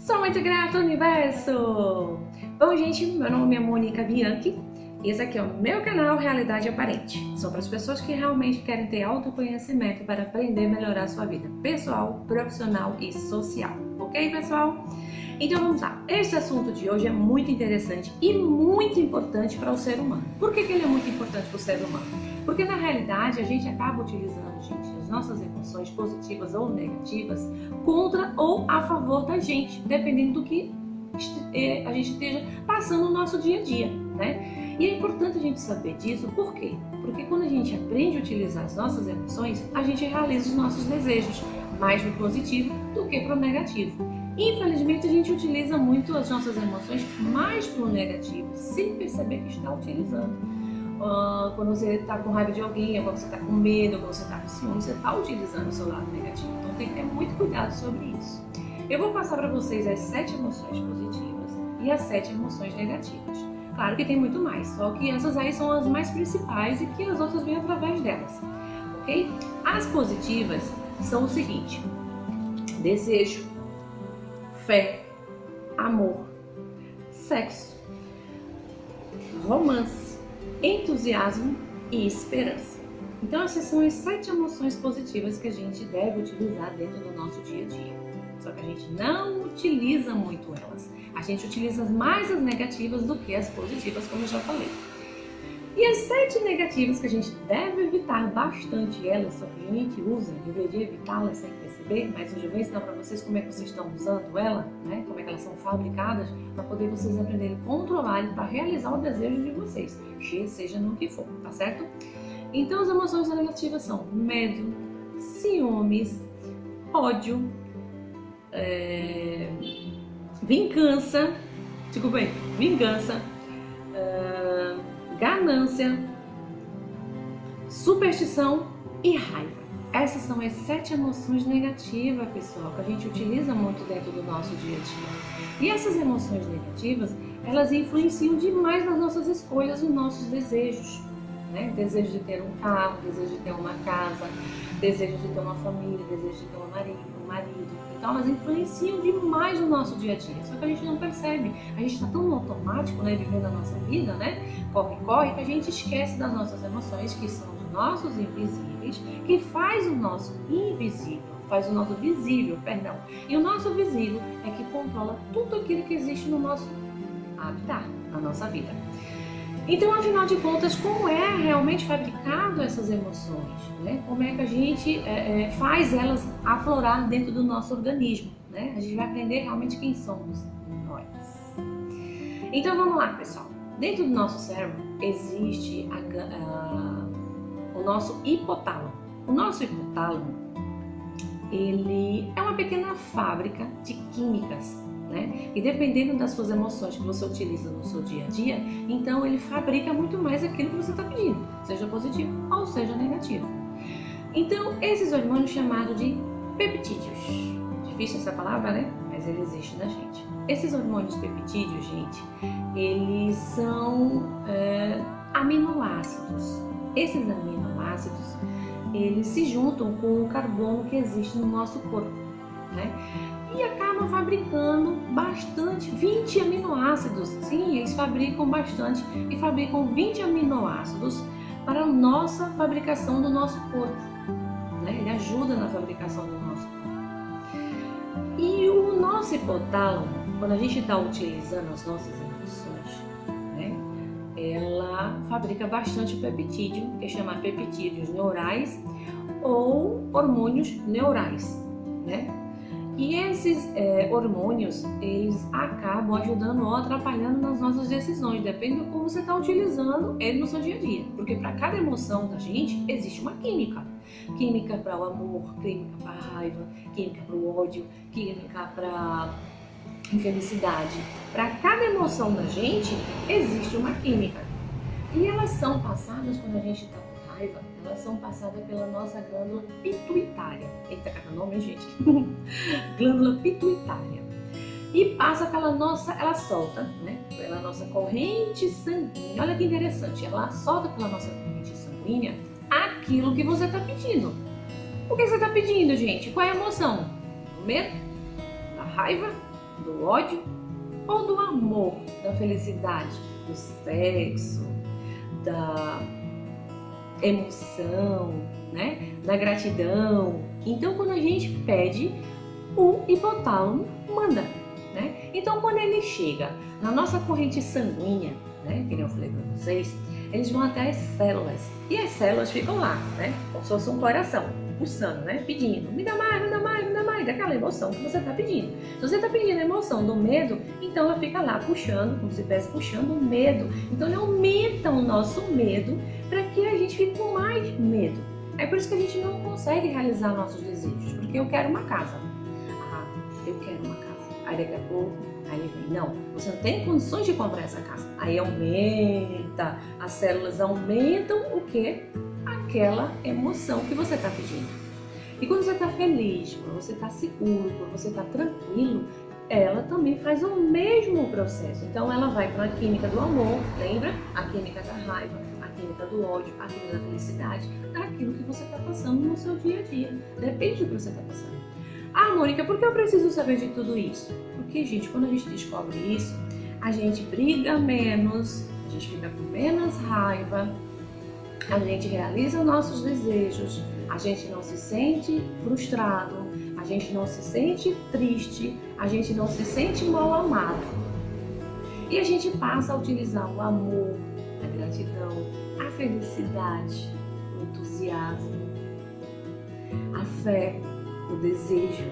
Sou muito grata, universo! Bom, gente, meu nome é Mônica Bianchi e esse aqui é o meu canal Realidade Aparente. São para as pessoas que realmente querem ter autoconhecimento para aprender a melhorar a sua vida pessoal, profissional e social. Ok, pessoal? Então vamos lá. Esse assunto de hoje é muito interessante e muito importante para o ser humano. Por que ele é muito importante para o ser humano? Porque na realidade a gente acaba utilizando, gente, as nossas emoções positivas ou negativas contra ou a favor da gente, dependendo do que a gente esteja passando no nosso dia a dia, né? E é importante a gente saber disso, por quê? Porque quando a gente aprende a utilizar as nossas emoções, a gente realiza os nossos desejos, mais pro positivo do que pro negativo. Infelizmente a gente utiliza muito as nossas emoções mais pro negativo, sem perceber que está utilizando. Quando você está com raiva de alguém, ou quando você está com medo, ou quando você está com ciúme, você está utilizando o seu lado negativo. Então tem que ter muito cuidado sobre isso. Eu vou passar para vocês as 7 emoções positivas e as 7 emoções negativas. Claro que tem muito mais, só que essas aí são as mais principais e que as outras vêm através delas, ok? As positivas são o seguinte: desejo, fé, amor, sexo, romance, entusiasmo e esperança. Então essas são as 7 emoções positivas que a gente deve utilizar dentro do nosso dia a dia. Só que a gente não utiliza muito elas. A gente utiliza mais as negativas do que as positivas, como eu já falei. E as 7 negativas que a gente deve evitar bastante elas, só que a gente usa, em vez de evitá-las sem perceber, mas eu já vou ensinar para vocês como é que vocês estão usando ela, né? Como é que elas são fabricadas, para poder vocês aprenderem a controlar e para realizar o desejo de vocês, seja no que for, tá certo? Então as emoções negativas são medo, ciúmes, ódio, vingança, ganância, superstição e raiva. Essas são as 7 emoções negativas, pessoal, que a gente utiliza muito dentro do nosso dia a dia. E essas emoções negativas, elas influenciam demais nas nossas escolhas e nossos desejos, né? Desejo de ter um carro, desejo de ter uma casa, desejo de ter uma família, desejo de ter um marido. Então elas influenciam demais no nosso dia a dia, só que a gente não percebe. A gente está tão no automático, né, vivendo a nossa vida, né, corre, que a gente esquece das nossas emoções, que são os nossos invisíveis, que faz o nosso invisível, faz o nosso visível, perdão. E o nosso visível é que controla tudo aquilo que existe no nosso habitat, na nossa vida. Então, afinal de contas, como é realmente fabricado essas emoções? Né? Como é que a gente faz elas aflorar dentro do nosso organismo? Né? A gente vai aprender realmente quem somos nós. Então, vamos lá, pessoal. Dentro do nosso cérebro existe o nosso hipotálamo. O nosso hipotálamo, ele é uma pequena fábrica de químicas. Né? E dependendo das suas emoções que você utiliza no seu dia a dia, então ele fabrica muito mais aquilo que você está pedindo, seja positivo ou seja negativo. Então, esses hormônios chamados de peptídeos, difícil essa palavra, né? Mas ele existe na gente. Esses hormônios peptídeos, gente, eles são aminoácidos. Esses aminoácidos, eles se juntam com o carbono que existe no nosso corpo, né? E acabam fabricando bastante, 20 aminoácidos. Sim, eles fabricam bastante e fabricam 20 aminoácidos para a nossa fabricação do nosso corpo. Né? Ele ajuda na fabricação do nosso corpo. E o nosso hipotálamo, quando a gente está utilizando as nossas emoções, né? Ela fabrica bastante peptídeo, que é chamado peptídeos neurais ou hormônios neurais, né? E esses hormônios, eles acabam ajudando ou atrapalhando nas nossas decisões, depende de como você está utilizando ele no seu dia a dia. Porque para cada emoção da gente, existe uma química. Química para o amor, química para a raiva, química para o ódio, química para a infelicidade. Para cada emoção da gente, existe uma química. E elas são passadas quando a gente está com raiva, elas são passadas pela nossa glândula pituitária. Eita, cada nome, gente. Glândula pituitária. E passa pela nossa, ela solta, né? Pela nossa corrente sanguínea. Olha que interessante, ela solta pela nossa corrente sanguínea aquilo que você está pedindo. O que você está pedindo, gente? Qual é a emoção? O medo? A raiva? Do ódio ou do amor, da felicidade, do sexo, da emoção, né? Da gratidão? Então, quando a gente pede, o hipotálamo manda, né? Então, quando ele chega na nossa corrente sanguínea, né? Que eu falei para vocês, eles vão até as células e as células ficam lá, né? Como se fosse um coração pulsando, né? Pedindo, me dá mais, me dá mais, me dá mais, daquela emoção que você está pedindo. Se você está pedindo a emoção do medo, então ela fica lá puxando, como se estivesse puxando o medo. Então ele aumenta o nosso medo para que a gente fique com mais medo. É por isso que a gente não consegue realizar nossos desejos, porque eu quero uma casa. Ah, eu quero uma casa. Aí daqui a pouco, aí ele vem, não, você não tem condições de comprar essa casa. Aí aumenta, as células aumentam o quê? Aquela emoção que você está pedindo. E quando você está feliz, quando você está seguro, quando você está tranquilo, ela também faz o mesmo processo. Então ela vai para a química do amor, lembra? A química da raiva, a química do ódio, a química da felicidade, daquilo que você está passando no seu dia a dia. Depende do que você está passando. Ah, Mônica, por que eu preciso saber de tudo isso? Porque, gente, quando a gente descobre isso, a gente briga menos, a gente fica com menos raiva, a gente realiza nossos desejos, a gente não se sente frustrado, a gente não se sente triste, a gente não se sente mal amado. E a gente passa a utilizar o amor, a gratidão, a felicidade, o entusiasmo, a fé, o desejo.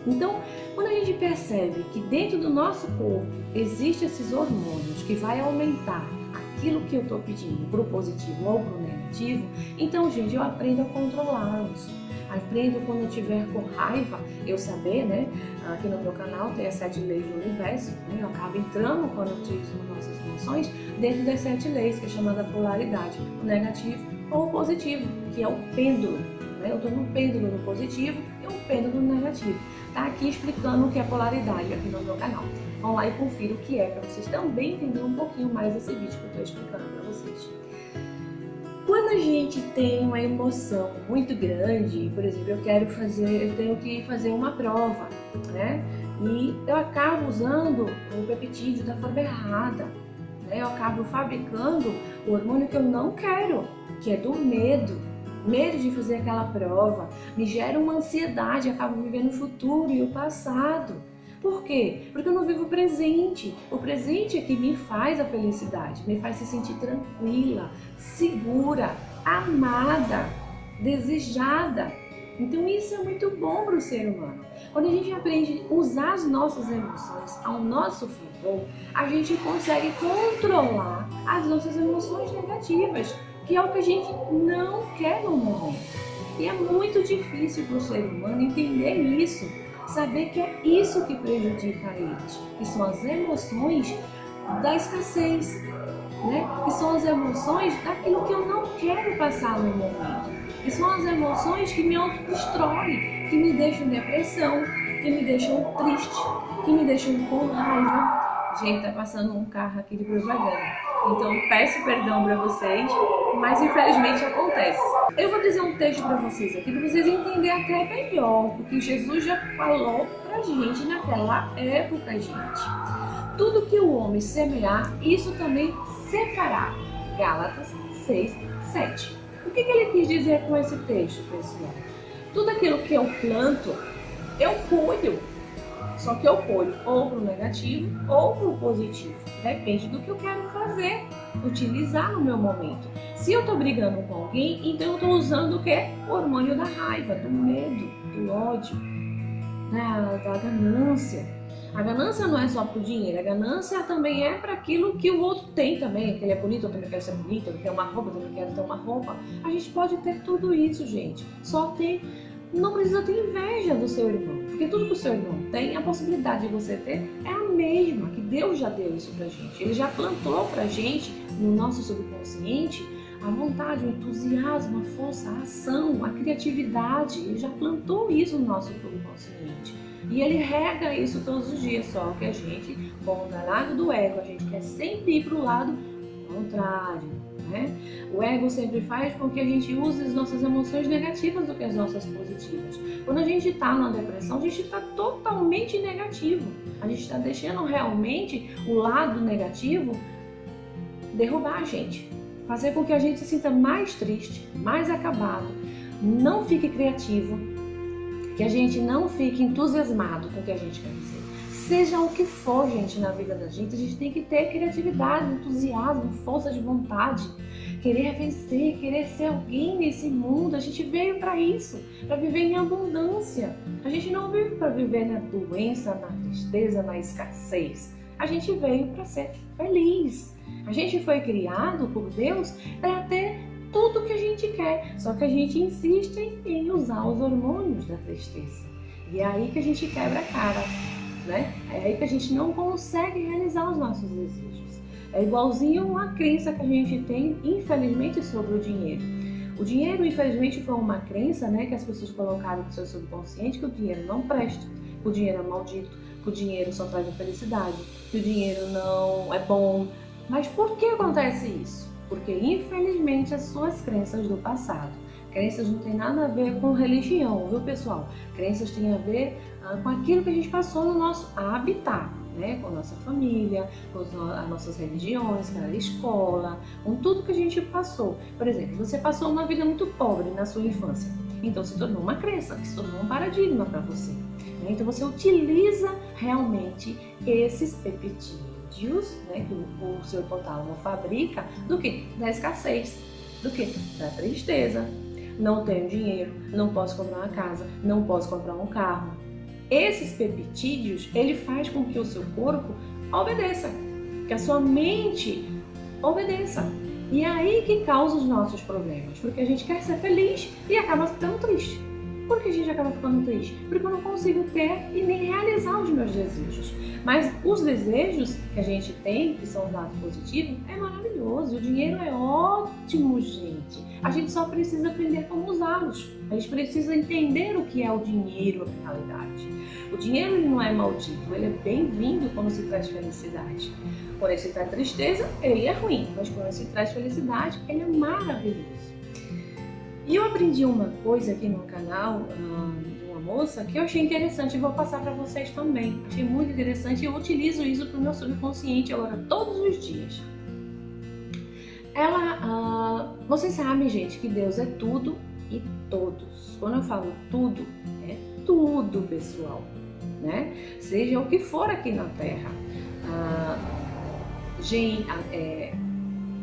Então, quando a gente percebe que dentro do nosso corpo existem esses hormônios que vai aumentar aquilo que eu estou pedindo para o positivo ou para o negativo, então, gente, eu aprendo a controlá-los. Aprendo quando eu tiver com raiva, eu saber, né? Aqui no meu canal tem as 7 leis do universo, né? Eu acabo entrando quando eu utilizo nossas emoções dentro das 7 leis, que é chamada polaridade, o negativo ou o positivo, que é o pêndulo. Eu estou no pêndulo no positivo e um pêndulo no negativo. Tá aqui explicando o que é polaridade aqui no meu canal. Vão lá e confira o que é, para vocês também entenderem um pouquinho mais esse vídeo que eu estou explicando para vocês. Quando a gente tem uma emoção muito grande, por exemplo, eu tenho que fazer uma prova, né? E eu acabo usando o peptídeo da forma errada, né? Eu acabo fabricando o hormônio que eu não quero, que é do medo. Medo de fazer aquela prova, me gera uma ansiedade, acabo vivendo o futuro e o passado. Por quê? Porque eu não vivo o presente. O presente é que me faz a felicidade, me faz se sentir tranquila, segura, amada, desejada. Então isso é muito bom para o ser humano. Quando a gente aprende a usar as nossas emoções ao nosso favor, a gente consegue controlar as nossas emoções negativas, que é o que a gente não quer no momento. E é muito difícil para o ser humano entender isso, saber que é isso que prejudica eles, que são as emoções da escassez, né? Que são as emoções daquilo que eu não quero passar no momento, que são as emoções que me autodestroem, que me deixam em depressão, que me deixam triste, que me deixam com raiva. Gente, tá passando um carro aqui de propaganda, então peço perdão para vocês, mas infelizmente acontece. Eu vou dizer um texto para vocês aqui, para vocês entenderem até melhor, porque Jesus já falou pra gente naquela época, gente. Tudo que o homem semear, isso também se fará. Gálatas 6, 7. O que ele quis dizer com esse texto, pessoal? Tudo aquilo que eu planto, eu colho. Só que eu colho ou pro negativo ou pro positivo. Depende do que eu quero fazer, utilizar no meu momento. Se eu tô brigando com alguém, então eu tô usando o quê? O hormônio da raiva, do medo, do ódio, da ganância. A ganância não é só pro dinheiro, a ganância também é para aquilo que o outro tem também. Que ele é bonito, eu também quero ser bonito, ele quer uma roupa, eu também quero ter uma roupa. A gente pode ter tudo isso, gente. Não precisa ter inveja do seu irmão, porque tudo que o seu irmão tem, a possibilidade de você ter é a mesma, que Deus já deu isso pra gente. Ele já plantou pra gente, no nosso subconsciente, a vontade, o entusiasmo, a força, a ação, a criatividade. Ele já plantou isso no nosso subconsciente. E ele rega isso todos os dias, só que a gente, como no lado do ego, a gente quer sempre ir pro lado contrário, né? O ego sempre faz com que a gente use as nossas emoções negativas do que as nossas positivas. Quando a gente está numa depressão, a gente está totalmente negativo. A gente está deixando realmente o lado negativo derrubar a gente, fazer com que a gente se sinta mais triste, mais acabado, não fique criativo, que a gente não fique entusiasmado com o que a gente quer dizer. Seja o que for, gente, na vida da gente, a gente tem que ter criatividade, entusiasmo, força de vontade, querer vencer, querer ser alguém nesse mundo. A gente veio para isso, para viver em abundância. A gente não veio para viver na doença, na tristeza, na escassez. A gente veio para ser feliz. A gente foi criado por Deus para ter tudo que a gente quer, só que a gente insiste em usar os hormônios da tristeza. E é aí que a gente quebra a cara, né? É aí que a gente não consegue realizar os nossos desejos. É igualzinho uma crença que a gente tem, infelizmente, sobre o dinheiro. O dinheiro, infelizmente, foi uma crença, né, que as pessoas colocaram no seu subconsciente, que o dinheiro não presta, que o dinheiro é maldito, que o dinheiro só traz infelicidade, que o dinheiro não é bom. Mas por que acontece isso? Porque, infelizmente, as suas crenças do passado. Crenças não tem nada a ver com religião, viu, pessoal? Crenças têm a ver com aquilo que a gente passou no nosso habitat, né? Com a nossa família, com as nossas religiões, com a escola, com tudo que a gente passou. Por exemplo, você passou uma vida muito pobre na sua infância, então se tornou uma crença, se tornou um paradigma para você. Né? Então você utiliza realmente esses peptídeos, né, que o seu hipotálamo fabrica, do que? Da escassez, do que? Da tristeza. Não tenho dinheiro, não posso comprar uma casa, não posso comprar um carro. Esses peptídeos, ele faz com que o seu corpo obedeça, que a sua mente obedeça. E é aí que causa os nossos problemas, porque a gente quer ser feliz e acaba ficando triste. Por que a gente acaba ficando triste? Porque eu não consigo ter e nem realizar os meus desejos. Mas os desejos que a gente tem, que são os lados positivos, é maravilhoso. O dinheiro é ótimo, gente. A gente só precisa aprender como usá-los. A gente precisa entender o que é o dinheiro na realidade. O dinheiro ele não é maldito, ele é bem-vindo quando se traz felicidade. Quando ele se traz tristeza, ele é ruim. Mas quando se traz felicidade, ele é maravilhoso. E eu aprendi uma coisa aqui no canal de uma moça que eu achei interessante e vou passar para vocês também. Achei muito interessante e eu utilizo isso para o meu subconsciente agora todos os dias. Vocês sabem, gente, que Deus é tudo e todos. Quando eu falo tudo, é tudo, pessoal, né? Seja o que for aqui na Terra.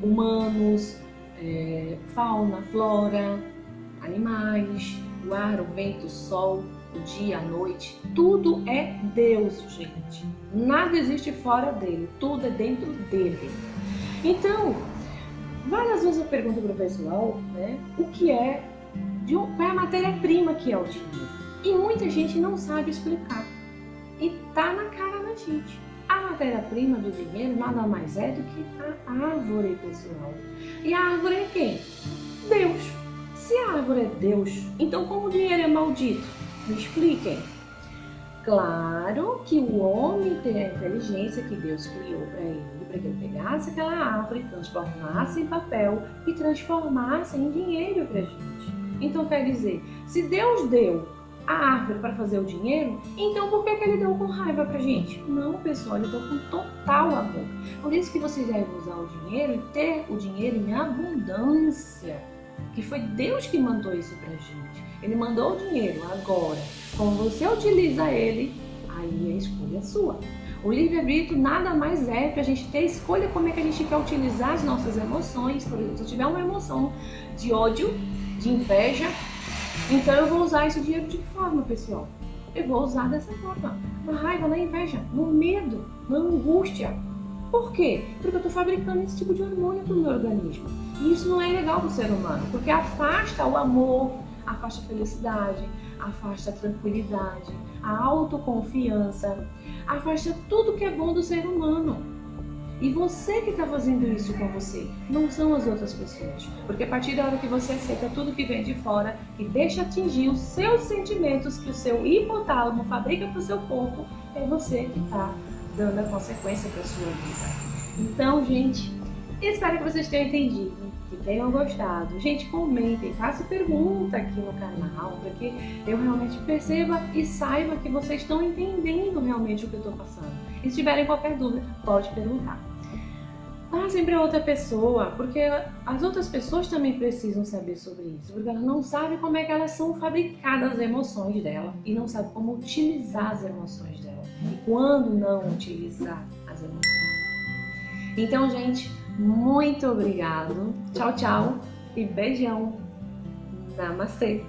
Humanos, fauna, flora, animais, o ar, o vento, o sol, o dia, a noite, tudo é Deus, gente. Nada existe fora dele, tudo é dentro dele. Então, várias vezes eu pergunto para o pessoal, né, qual é a matéria-prima que é o dinheiro. E muita gente não sabe explicar. E tá na cara da gente. A matéria-prima do dinheiro nada mais é do que a árvore, pessoal. E a árvore é quem? Deus. Se a árvore é Deus, então como o dinheiro é maldito? Me expliquem. Claro que o homem tem a inteligência que Deus criou para que ele pegasse aquela árvore, transformasse em papel e transformasse em dinheiro para a gente. Então quer dizer, se Deus deu a árvore para fazer o dinheiro, então por que ele deu com raiva pra gente? Não, pessoal, ele deu com total amor. Por isso que vocês devem usar o dinheiro e ter o dinheiro em abundância. Que foi Deus que mandou isso pra gente. Ele mandou o dinheiro agora. Como você utiliza ele, aí a escolha é sua. O livre-arbítrio nada mais é pra gente ter escolha como é que a gente quer utilizar as nossas emoções. Por exemplo, se eu tiver uma emoção de ódio, de inveja, então eu vou usar esse dinheiro de que forma, pessoal? Eu vou usar dessa forma. Na raiva, na inveja, no medo, na angústia. Por quê? Porque eu estou fabricando esse tipo de hormônio para o meu organismo. E isso não é legal para o ser humano, porque afasta o amor, afasta a felicidade, afasta a tranquilidade, a autoconfiança, afasta tudo que é bom do ser humano. E você que está fazendo isso com você, não são as outras pessoas. Porque a partir da hora que você aceita tudo que vem de fora e deixa atingir os seus sentimentos que o seu hipotálamo fabrica para o seu corpo, é você que está dando a consequência para a sua vida. Então, gente, Espero que vocês tenham entendido, que tenham gostado. Gente, comentem, façam pergunta aqui no canal, para que eu realmente perceba e saiba que vocês estão entendendo realmente o que eu estou passando. E se tiverem qualquer dúvida, pode perguntar. Passem para outra pessoa, porque as outras pessoas também precisam saber sobre isso, porque elas não sabem como é que elas são fabricadas, as emoções dela, e não sabem como utilizar as emoções dela, e quando não utilizar as emoções. Então, gente, muito obrigado, tchau, tchau, e beijão, namastê!